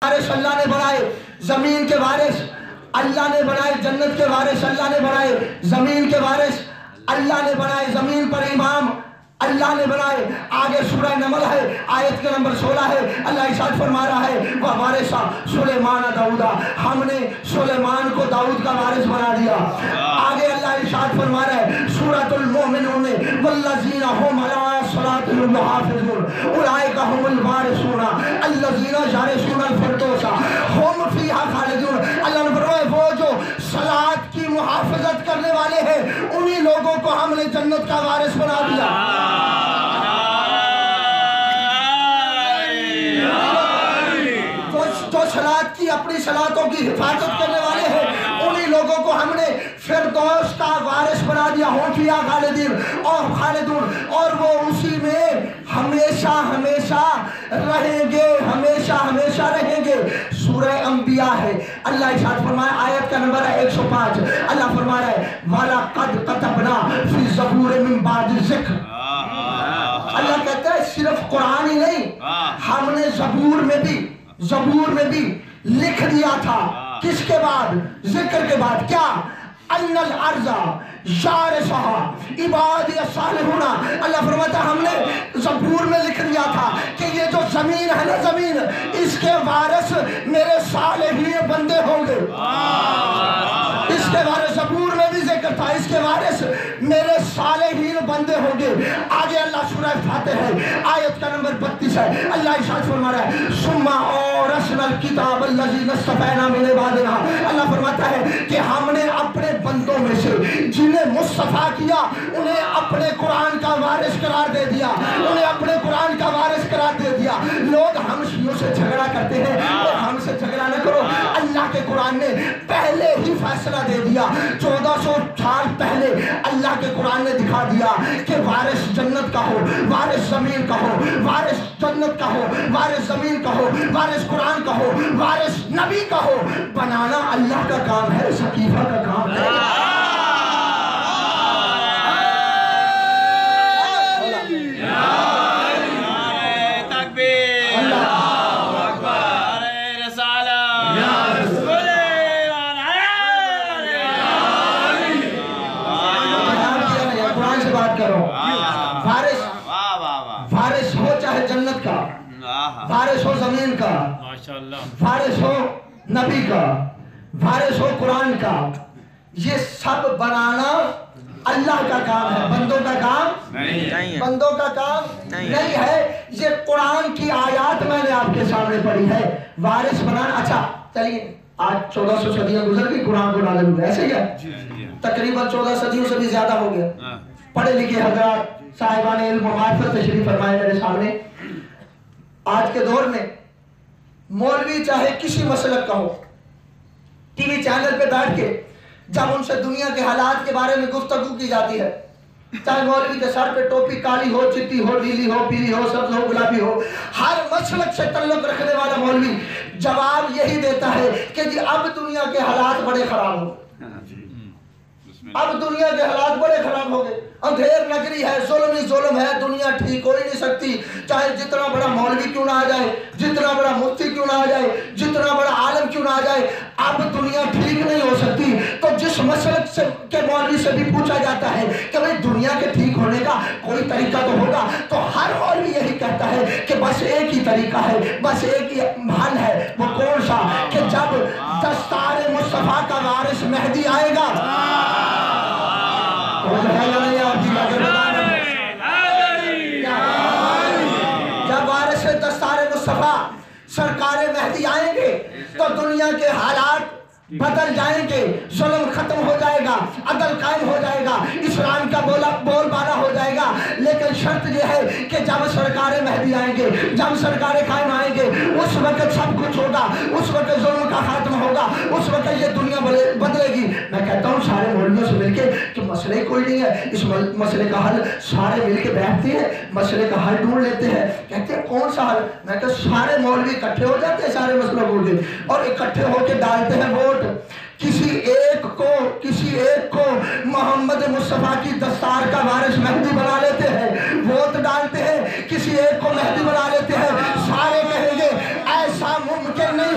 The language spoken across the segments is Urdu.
وارث اللہ نے بنائے، زمین کے وارث اللہ نے بنائے، جنت کے وارث اللہ نے بنائے، زمین کے وارث اللہ نے بنائے، زمین پر امام اللہ نے بنائے۔ آگے سورہ نمل ہے، آیت کے نمبر 16 ہے، اللہ ارشاد فرما رہا ہے وَوَارِثَ سُلَيْمَانَ دَاؤُدَ، ہم نے سلیمان کو داؤد کا وارث بنا دیا۔ آگے اللہ ارشاد فرما رہا ہے سورۃ المؤمنون وَالَّذِينَ هُمْ عَلَىٰ صَلَاتِهِمْ يُحَافِظُونَ أُولَٰئِكَ هُمُ الْوَارِثُونَ الَّذِينَ يَرِثُونَ الْفِرْدَوْسَ هُمْ فِيهَا خَالِدُونَ۔ اللہ نے فرمایا وہ جو صلاۃ کی محافظت کرنے والے ہیں انہی لوگوں کو ہم نے جنت کا وارث بنا دیا۔ جو صلاۃ کی اپنی صلاتوں کی حفاظت کرنے والے ہیں انہی لوگوں کو ہم نے فردوس کا وارث بنا دیا۔ ہوں فیہا خالدین اور خالدون، اور وہ اسی میں ہمیشہ ہمیشہ رہیں گے، ہمیشہ ہمیشہ رہیں گے۔ سورہ انبیاء ہے، اللہ ارشاد فرمایا آیت کا نمبر ہے 105، اللہ فرما رہا ہے وَلَقَدْ كَتَبْنَا فِي الزَّبُورِ مِن بَعْدِ الذِّکْرِ۔ اللہ کہتا ہے صرف قرآن ہی نہیں، ہم نے زبور میں بھی لکھ دیا تھا۔ کس کے بعد؟ ذکر کے بعد۔ کیا؟ ان الارض یارثها عبادی الصالحون۔ اللہ فرماتا ہے ہم نے زبور میں لکھ دیا تھا کہ یہ جو زمین ہے نا، زمین اس کے وارث میرے صالحین بندے ہوں گے۔ اس کے وارث زبور میں بھی ذکر تھا، اس کے وارث میرے صالحین بندے ہوں گے۔ آگے اللہ سورہ فاتح ہے، آیت کا نمبر 32 ہے، اللہ ارشاد فرما رہا ہے ثم اورثنا الکتاب الذین اصطفینا من عبادنا۔ اللہ فرماتا ہے کہ ہم نے اپنے بندوں میں سے جنہیں مصطفیٰ کیا انہیں اپنے قرآن کا وارث قرار دے دیا، انہیں اپنے قرآن کا وارث قرار دے دیا۔ لوگ ہم شیعوں سے جھگڑا کرتے ہیں، اور ہم سے جھگڑا نہ کرو، اللہ کے قرآن نے پہلے ہی فیصلہ دے دیا۔ 1400 سال پہلے اللہ کے قرآن نے دکھا دیا کہ وارث جنت کا ہو، وارث زمین کا ہو، وارث جنت کا ہو، وارث زمین کا ہو، وارث قرآن کا ہو، وارث نبی کا ہو۔ بنانا اللہ کا کام ہے، سقیفہ کا کام ہے۔ وارث ہو چاہے جنت کا، وارث ہو زمین کا، وارث ہو نبی کا، وارث ہو قرآن کا، یہ سب بنانا اللہ کا کام ہے، بندوں کا کام نہیں، بندوں کا کام نہیں ہے۔ یہ قرآن کی آیات میں نے آپ کے سامنے پڑھی ہے، وارث بنانا۔ اچھا چلیے، آج 1400 صدیاں گزر گئی، قرآن کو نازل ہوئے، ایسے کیا؟ تقریباً 14 صدیوں سے بھی زیادہ ہو گیا۔ پڑھے لکھے حضرات صاحبان علم و معرفت تشریف فرمائے میرے سامنے۔ آج کے دور میں مولوی چاہے کسی مسلک کا ہو، ٹی وی چینل پہ بیٹھ کے جب ان سے دنیا کے حالات کے بارے میں گفتگو کی جاتی ہے، چاہے مولوی کے سر پہ ٹوپی کالی ہو، چٹی ہو، نیلی ہو، پیلی ہو، سبز ہو، گلابی ہو، ہر مسلک سے تعلق رکھنے والا مولوی جواب یہی دیتا ہے کہ جی اب دنیا کے حالات بڑے خراب ہو، اب دنیا کے حالات بڑے خراب ہو گئے، اندھیر نگری ہے، ظلم ہی ظلم ہے، دنیا ٹھیک ہو ہی نہیں سکتی، چاہے جتنا بڑا مولوی کیوں نہ آ جائے، جتنا بڑا مفتی کیوں نہ آ جائے، جتنا بڑا عالم کیوں نہ آ جائے، اب دنیا ٹھیک نہیں ہو سکتی۔ تو جس مسلک سے کے مولوی سے بھی پوچھا جاتا ہے کہ بھئی دنیا کے ٹھیک ہونے کا کوئی طریقہ تو ہوگا، تو ہر مولوی یہی کہتا ہے کہ بس ایک ہی طریقہ ہے، بس ایک ہی حل ہے، وہ کون سا؟ کہ جب دستار مصطفیٰ کا وارث مہدی آئے گا، جب وارث دستار مصطفیٰ سرکار مہدی آئیں گے تو دنیا کے حالات بدل جائیں گے، ظلم ختم ہو جائے گا، عدل قائم ہو جائے گا، اسلام کا بول بالا ہو جائے گا۔ لیکن شرط یہ ہے کہ جب سرکار مہدی آئیں گے، جب سرکار قائم آئیں گے، اس وقت سب کچھ ہوگا، اس وقت ظلم کا خاتمہ ہوگا، اس وقت یہ دنیا بدلے گی۔ میں کہتا ہوں سارے مولویوں سے مل کے کہ مسئلے کوئی نہیں ہے، اس مسئلے کا حل سارے مل کے بیٹھتے ہیں، مسئلے کا حل ڈھونڈ لیتے ہیں، کہتے ہیں کون سا حل؟ میں کہتا سارے مولوی اکٹھے ہو جاتے ہیں سارے مسئلوں کو اور اکٹھے ہو کے ڈالتے ہیں ووٹ، کسی ایک کو محمد مصطفیٰ کی دستار کا وارث مہدی بنا لیتے ہیں، ووٹ ڈالتے ہیں، کسی ایک کو مہدی بنا لیتے ہیں، سارے کہیں گے ایسا ممکن نہیں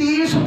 30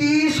30